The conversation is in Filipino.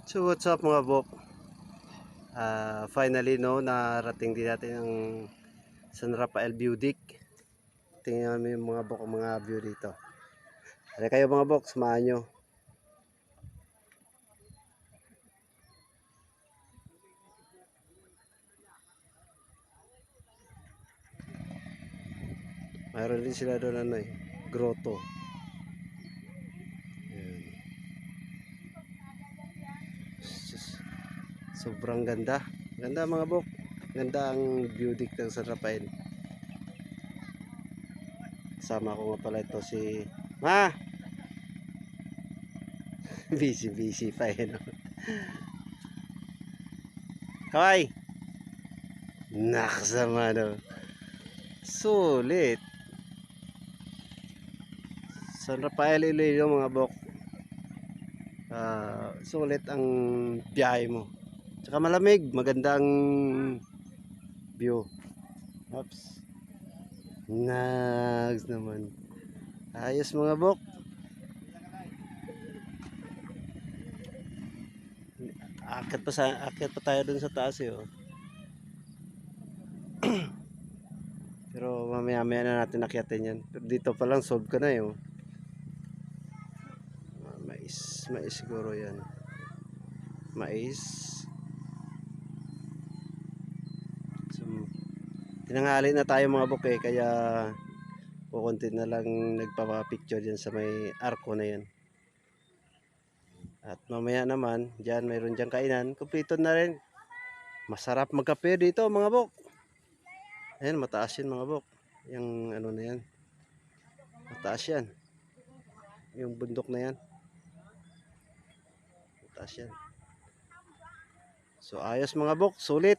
So what's up mga bok? Finally no, narating din natin ang San Rafael View Deck. Tingnan namin yung mga bok, ang mga view dito. Kaya kayo mga bok, samahan nyo. Mayroon din sila doon grotto. Ayan. Sobrang ganda. Ganda mga bok. Ganda ang view deck ng San Rafael. Sama ko nga pala ito si Ma! Busy pa eh no? Kaway! Nakasama no. Sulit. San Rafael Iloilo mga bok. Sulit ang biyahe mo. Tsaka malamig, magandang view. Oops. Nags naman. Ayos mga bok. Akit pa tayo dun sa taas eh. Oh. Pero mamaya-maya na natin akyatin yan. Pero dito pa lang solve ka na eh. Oh. Mais siguro yan. Mais. So, tinanghali na tayo mga bok eh. Kaya kukunti na lang nagpapapicture dyan sa may arko na yan. At mamaya naman, dyan mayroon dyan kainan. Kumpleto na rin. Masarap magkape dito mga bok. Ayan, mataas yan mga bok. Yung ano na yan. Mataas yan. Yung bundok na yan. Mataas yan. So ayos mga bok, sulit.